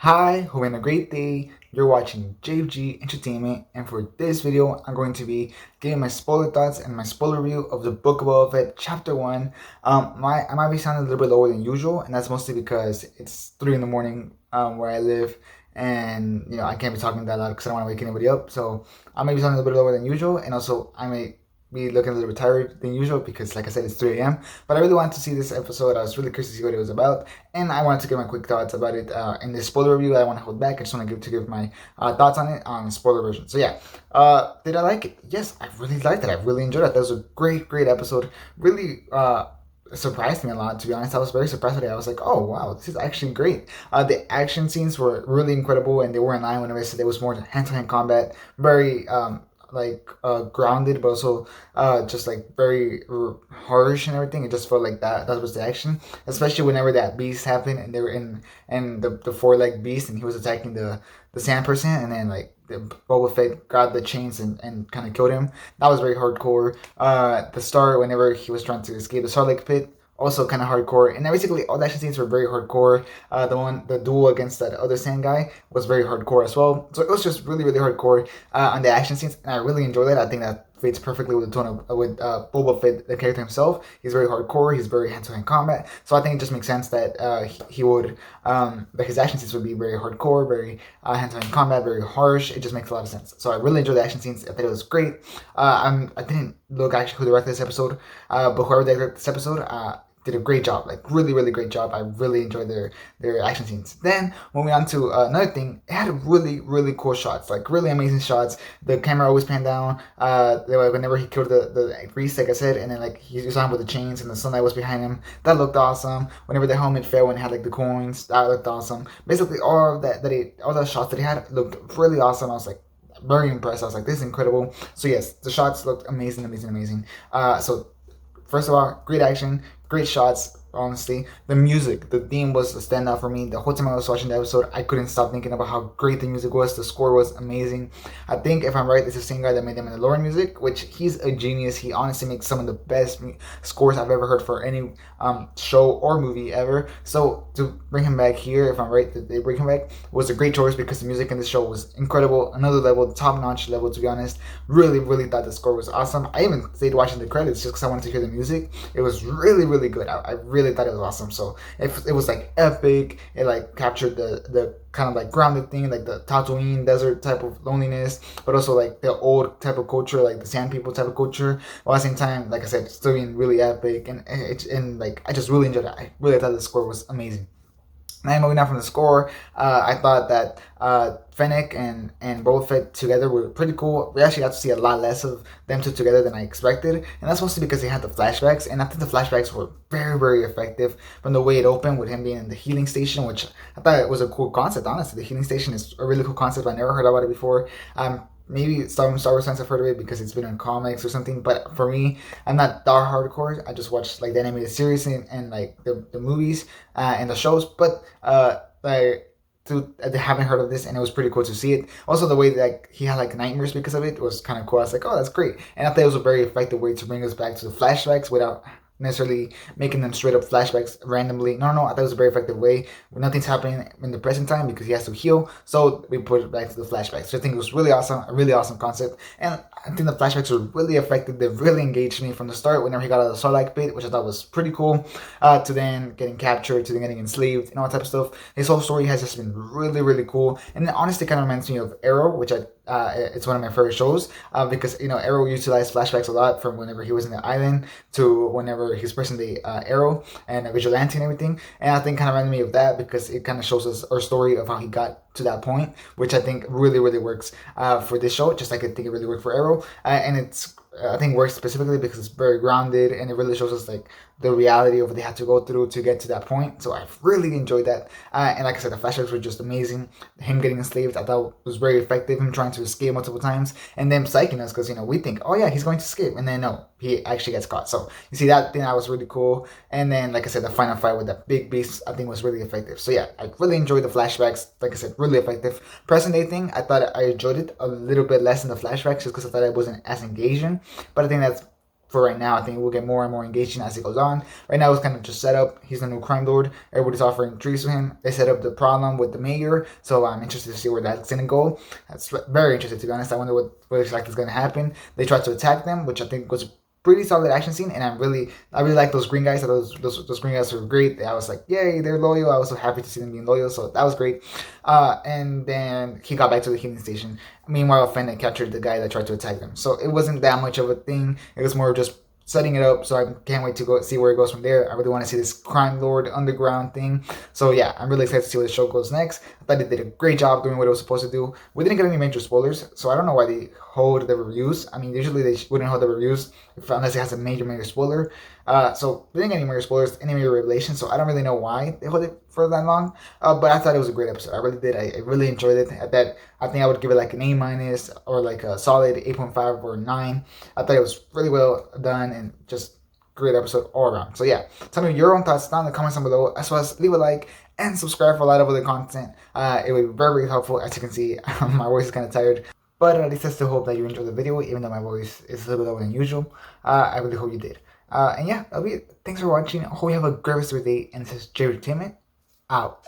Hi, having a great day. You're watching JFG Entertainment, and for this video, I'm going to be giving my spoiler thoughts and my spoiler review of the Book of Boba Fett Chapter 1. I might be sounding a little bit lower than usual, and that's mostly because it's 3 in the morning where I live, and I can't be talking that loud because I don't want to wake anybody up. So I might be sounding a little bit lower than usual, and also I may be looking a little bit tired than usual because, like I said, it's 3 a.m. But I really wanted to see this episode. I was really curious to see what it was about, and I wanted to give my quick thoughts about it in this spoiler review. I want to hold back. I just want to give my thoughts on it on spoiler version. So yeah, did I like it? Yes, I really liked it. I really enjoyed it. That was a great episode. Really surprised me a lot, to be honest. I was very surprised with it. I was like, oh wow, this is actually great. The action scenes were really incredible, and they were in line whenever I said there was more hand-to-hand combat. Very grounded, but also just like very harsh and everything. It just felt like that was the action, especially whenever that beast happened and they were in and the four-legged beast and he was attacking the sand person, and then like Boba Fett got the chains and kind of killed him. That was very hardcore. The start whenever he was trying to escape the sarlacc pit, also kind of hardcore. And basically all the action scenes were very hardcore. The duel against that other sand guy was very hardcore as well. So it was just really hardcore on the action scenes, and I really enjoyed it. I think that fits perfectly with the tone of with Boba Fett, the character himself. He's very hardcore. He's very hand-to-hand combat. So I think it just makes sense that he would that his action scenes would be very hardcore, very hand-to-hand combat, very harsh. It just makes a lot of sense. So I really enjoyed the action scenes. I thought it was great. I didn't look actually who directed this episode, but whoever directed this episode did a great job, like really great job. I really enjoyed their action scenes. Then moving on to another thing, it had really cool shots, like really amazing shots. The camera always panned down. Whenever he killed the priest, like I said, and then like he was on with the chains and the sunlight was behind him, that looked awesome. Whenever the helmet fell and had like the coins, that looked awesome. Basically, all of all the shots that he had looked really awesome. I was like very impressed. I was like, this is incredible. So yes, the shots looked amazing. So first of all, great action, great shots. Honestly, the music, the theme was a standout for me. The whole time I was watching the episode, I couldn't stop thinking about how great the music was. The score was amazing. I think, if I'm right, it's the same guy that made the Mandalorian music, which he's a genius. He honestly makes some of the best scores I've ever heard for any show or movie ever. So to bring him back here, if I'm right, that they bring him back, was a great choice because the music in this show was incredible. Another level, top-notch level, to be honest. Really thought the score was awesome. I even stayed watching the credits just because I wanted to hear the music. It was really good. I really thought it was awesome. So it was like epic. It like captured the kind of like grounded thing, like the Tatooine desert type of loneliness, but also like the old type of culture, like the sand people type of culture, while at the same time, like I said, still being really epic. And like I just really enjoyed it. I really thought the score was amazing. Now moving on from the score, I thought that Fennec and Boba Fett together were pretty cool. We actually got to see a lot less of them two together than I expected, and that's mostly because they had the flashbacks, and I think the flashbacks were very effective from the way it opened with him being in the healing station, which I thought it was a cool concept. Honestly, the healing station is a really cool concept. I never heard about it before. Maybe some Star Wars fans have heard of it because it's been in comics or something, but for me, I'm not that hardcore. I just watch like the animated series and like the movies and the shows, but I haven't heard of this, and it was pretty cool to see it. Also, the way that like, he had like nightmares because of it was kind of cool. I was like, oh, that's great, and I thought it was a very effective way to bring us back to the flashbacks without necessarily making them straight up flashbacks randomly. No, I thought it was a very effective way. Nothing's happening in the present time because he has to heal, so we put it back to the flashbacks. So I think it was really awesome, a really awesome concept, and I think the flashbacks were really effective. They really engaged me from the start whenever he got out of the Sarlacc pit, which I thought was pretty cool, to then getting captured, to then getting enslaved, and all that type of stuff. His whole story has just been really cool, and it honestly kind of reminds me of Arrow, which it's one of my favorite shows because Arrow utilized flashbacks a lot from whenever he was in the island to whenever he's pressing the arrow and a vigilante and everything, and I think kind of reminded me of that because it kind of shows us our story of how he got to that point, which I think really works for this show, just like I think it really worked for Arrow, and it's I think works specifically because it's very grounded and it really shows us like the reality of what they had to go through to get to that point. So I've really enjoyed that. And like I said, the flashbacks were just amazing. Him getting enslaved, I thought was very effective. Him trying to escape multiple times and then psyching us because we think, oh yeah, he's going to escape, and then no, he actually gets caught. So you see that thing that was really cool. And then like I said, the final fight with that big beast I think was really effective. So yeah, I really enjoyed the flashbacks. Like I said, really effective. Present day thing, I thought I enjoyed it a little bit less in the flashbacks just because I thought it wasn't as engaging. But I think that's for right now. I think we'll get more and more engaging as it goes on. Right now, it's kind of just set up. He's the new crime lord. Everybody's offering trees to him. They set up the problem with the mayor, so I'm interested to see where that's gonna go. That's very interested, to be honest. I wonder what exactly is gonna happen. They tried to attack them, which I think was a pretty solid action scene, and I really like those green guys. Those green guys were great. I was like, yay, they're loyal. I was so happy to see them being loyal, so that was great. And then he got back to the healing station. Meanwhile, Fennec captured the guy that tried to attack them. So it wasn't that much of a thing. It was more just setting it up. So I can't wait to go see where it goes from there. I really want to see this crime lord underground thing. So yeah, I'm really excited to see where the show goes next. I thought they did a great job doing what it was supposed to do. We didn't get any major spoilers, so I don't know why they hold the reviews. I mean, usually they wouldn't hold the reviews unless it has a major spoiler. So we didn't get any major spoilers, any major revelations. So I don't really know why they hold it for that long. But I thought it was a great episode. I really did. I really enjoyed it. I think I would give it like an A minus or like a solid 8.5 or 9. I thought it was really well done and just great episode all around. So yeah, tell me your own thoughts down in the comments down below, as well as leave a like and subscribe for a lot of other content. It would be very helpful. As you can see, my voice is kind of tired, but at least I still hope that you enjoyed the video, even though my voice is a little bit lower than usual. I really hope you did. And yeah, that'll be it. Thanks for watching. I hope you have a great rest of your day. And this is Jerry Entertainment out.